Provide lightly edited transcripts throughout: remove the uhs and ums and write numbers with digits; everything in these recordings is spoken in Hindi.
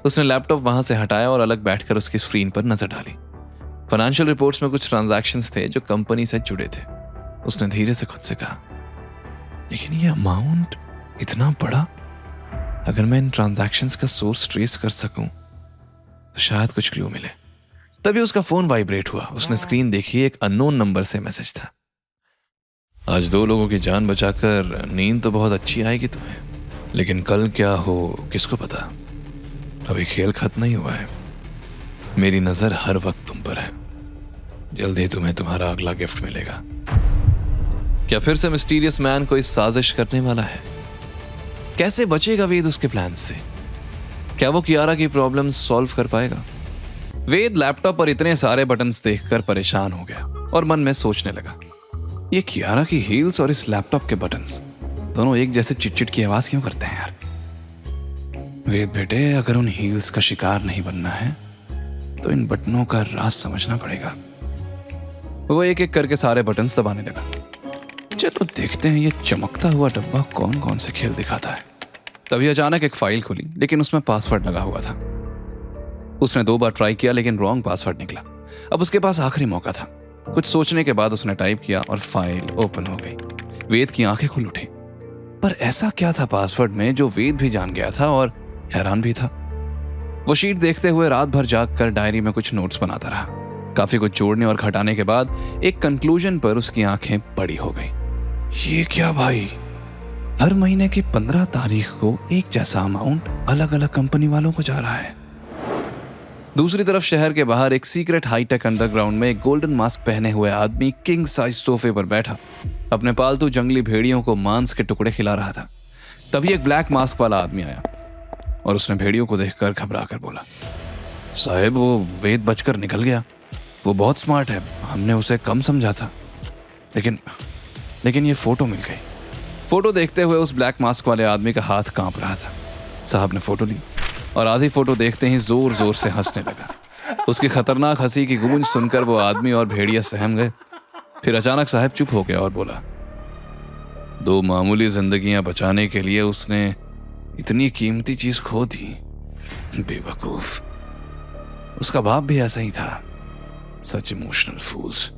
उसने लैपटॉप वहां से हटाया और अलग बैठकर उसकी स्क्रीन पर नजर डाली। फाइनेंशियल रिपोर्ट्स में कुछ ट्रांजैक्शंस थे जो कंपनी से जुड़े थे। उसने धीरे से खुद से कहा, लेकिन ये अमाउंट इतना बड़ा, अगर मैं इन ट्रांजैक्शंस का सोर्स ट्रेस कर सकूं तो शायद कुछ क्लू मिले। तभी उसका फोन वाइब्रेट हुआ। उसने स्क्रीन देखी, एक अननोन नंबर से मैसेज था। आज 2 लोगों की जान बचाकर नींद तो बहुत अच्छी आएगी तुम्हें, लेकिन कल क्या हो किसको पता। अभी खेल खत्म नहीं हुआ है। मेरी नजर हर वक्त तुम पर है। जल्दी तुम्हें तुम्हारा अगला गिफ्ट मिलेगा। क्या फिर से मिस्टीरियस मैन कोई साजिश करने वाला है? कैसे बचेगा वेद उसके प्लान से? क्या वो कियारा की प्रॉब्लम सॉल्व कर पाएगा? वेद लैपटॉप पर इतने सारे बटन्स देखकर परेशान हो गया और मन में सोचने लगा, ये कियारा की हील्स और इस लैपटॉप के बटन्स दोनों एक जैसे चिटचिट की आवाज क्यों करते हैं यार? वेद बेटे, अगर उन हील्स का शिकार नहीं बनना है तो इन बटनों का राज समझना पड़ेगा। वो एक एक करके सारे बटन्स दबाने लगा। चलो देखते हैं ये चमकता हुआ डब्बा कौन कौन से खेल दिखाता है। तभी अचानक एक फाइल खुली, लेकिन उसमें पासवर्ड लगा हुआ था। उसने 2 बार ट्राई किया लेकिन रॉन्ग पासवर्ड निकला। अब उसके पास आखिरी मौका था। कुछ सोचने के बाद उसने टाइप किया और फाइल ओपन हो गई। वेद की आंखें खुल उठी। पर ऐसा क्या था पासवर्ड में जो वेद भी जान गया था और हैरान भी था। वो शीट देखते हुए रात भर जागकर डायरी में कुछ नोट्स बनाता रहा। काफी कुछ जोड़ने और घटाने के बाद एक कंक्लूजन पर उसकी आंखें बड़ी हो गई। ये क्या भाई, हर महीने की 15 तारीख को एक जैसा अमाउंट अलग अलग कंपनी वालों को जा रहा है। दूसरी तरफ शहर के बाहर एक सीक्रेट हाईटेक अंडरग्राउंड में एक गोल्डन मास्क पहने हुए आदमी किंग साइज सोफे पर बैठा अपने पालतू जंगली भेड़ियों को मांस के टुकड़े खिला रहा था। तभी एक ब्लैक मास्क वाला आदमी आया और उसने भेड़ियों को देखकर घबरा कर बोला, साहब वो वेद बचकर निकल गया। वो बहुत स्मार्ट है, हमने उसे कम समझा था, लेकिन ये फोटो मिल गई। फोटो देखते हुए उस ब्लैक मास्क वाले आदमी का हाथ कांप रहा था। साहब ने फोटो ली और आधी फोटो देखते ही जोर जोर से हंसने लगा। उसकी खतरनाक हंसी की गूंज सुनकर वो आदमी और भेड़िया सहम गए। फिर अचानक साहब चुप हो गया और बोला, 2 मामूली जिंदगियां बचाने के लिए उसने इतनी कीमती चीज खो दी। बेवकूफ, उसका बाप भी ऐसा ही था। सच इमोशनल फूल्स।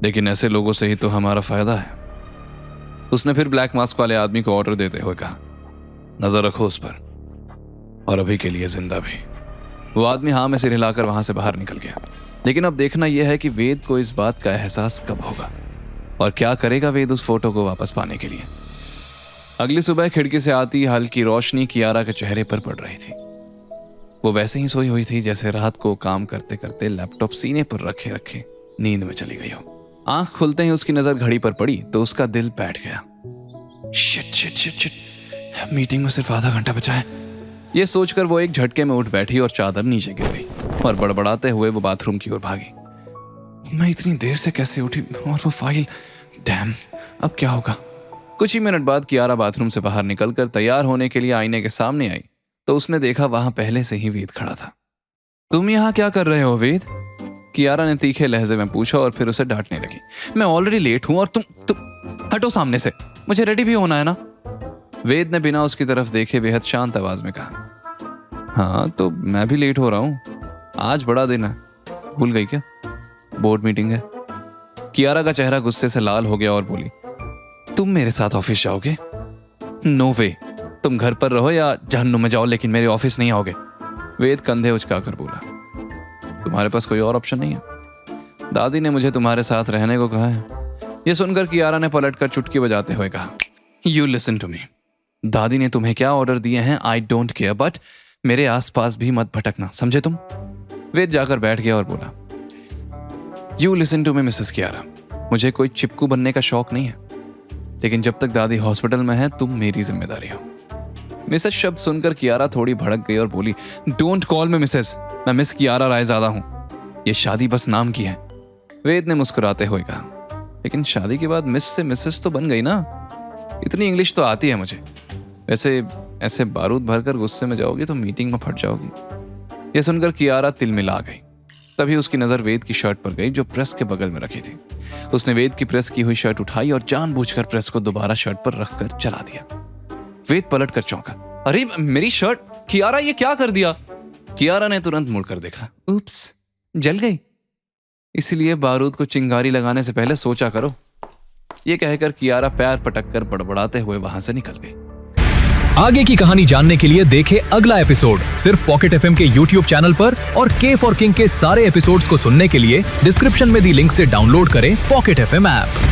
लेकिन ऐसे लोगों से ही तो हमारा फायदा है। उसने फिर ब्लैक मास्क वाले आदमी को ऑर्डर देते हुए कहा, नजर रखो उस पर, और अभी के लिए जिंदा भी। वो आदमी हाँ में सिर हिलाकर वहां से बाहर निकल गया। लेकिन अब देखना यह है कि वेद को इस बात का एहसास कब होगा और क्या करेगा वेद उस फोटो को वापस पाने के लिए। अगली सुबह खिड़की से आती हल्की रोशनी कियारा के चेहरे पर पड़ रही थी। वो वैसे ही सोई हुई थी जैसे रात को काम करते करते लैपटॉप सीने पर रखे रखे नींद में चली गई हो। आंख खुलते ही उसकी नजर घड़ी पर पड़ी तो उसका दिल बैठ गया। Shit shit shit shit, meeting में सिर्फ आधा घंटा बचा है। ये सोचकर वो एक झटके में उठ बैठी और चादर नीचे गिर गई और बड़बड़ाते हुए वो बाथरूम की ओर भागी। मैं इतनी देर से कैसे उठी, और वो फाइल, डैम, अब क्या होगा। कुछ ही मिनट बाद कियारा बाथरूम से बाहर निकलकर तैयार होने के लिए आईने के सामने आई तो उसने देखा वहां पहले से ही वेद खड़ा था। तुम यहाँ क्या कर रहे हो वेद? कियारा ने तीखे लहजे में पूछा और फिर उसे डांटने लगी। मैं ऑलरेडी लेट हूं और तुम हटो सामने से, मुझे रेडी भी होना है ना। वेद ने बिना उसकी तरफ देखे बेहद शांत आवाज में कहा, हाँ तो मैं भी लेट हो रहा हूं, आज बड़ा दिन है, भूल गई क्या? बोर्ड मीटिंग है। कियारा का चेहरा गुस्से से लाल हो गया और बोली, तुम मेरे साथ ऑफिस जाओगे? नो वे, तुम घर पर रहो या जहन्नुम में जाओ, लेकिन मेरे ऑफिस नहीं आओगे। वेद कंधे उचकाकर बोला, तुम्हारे पास कोई और ऑप्शन नहीं है? दादी ने मुझे तुम्हारे साथ रहने को कहा है। यह सुनकर कियारा ने पलटकर चुटकी बजाते हुए कहा, यू लिसन टू मी। दादी ने तुम्हें क्या ऑर्डर दिए हैं आई डोंट केयर, बट मेरे आसपास भी मत भटकना, समझे तुम? वेद जाकर बैठ गया और बोला, you listen to me Mrs Kiara, मुझे कोई चिपकू बनने का शौक नहीं है, लेकिन जब तक दादी हॉस्पिटल में है तुम मेरी जिम्मेदारी हो। मिसेस शब्द सुनकर कियारा थोड़ी भड़क गई और बोली, डोंट कॉल मी मिसेस, मैं मिस कियारा रायज़ादा हूं, यह शादी बस नाम की है। वेद ने मुस्कुराते हुए कहा, लेकिन शादी के बाद मिस से मिसेस तो बन गई ना, इतनी इंग्लिश तो आती है मुझे। वैसे ऐसे बारूद भरकर गुस्से में जाओगी तो मीटिंग में फट जाओगी। यह सुनकर कियारा तिलमिला गई। तभी उसकी नजर वेद की शर्ट पर गई जो प्रेस के बगल में रखी थी। उसने वेद की प्रेस की हुई शर्ट उठाई और जानबूझकर प्रेस को दोबारा शर्ट पर रखकर चला दिया। वेद पलट कर चौंका, अरे मेरी शर्ट! कियारा ये क्या कर दिया? कियारा ने तुरंत मुड़कर देखा। उप्स, जल गई। इसलिए बारूद को चिंगारी लगाने से पहले सोचा करो। ये कहकर कियारा पैर पटककर बड़बड़ाते हुए वहां से निकल गई। आगे की कहानी जानने के लिए देखें अगला एपिसोड सिर्फ पॉकेट एफएम के YouTube चैनल पर, और के फॉर किंग के सारे एपिसोड्स को सुनने के लिए डिस्क्रिप्शन में दी लिंक से डाउनलोड करें पॉकेट एफएम ऐप।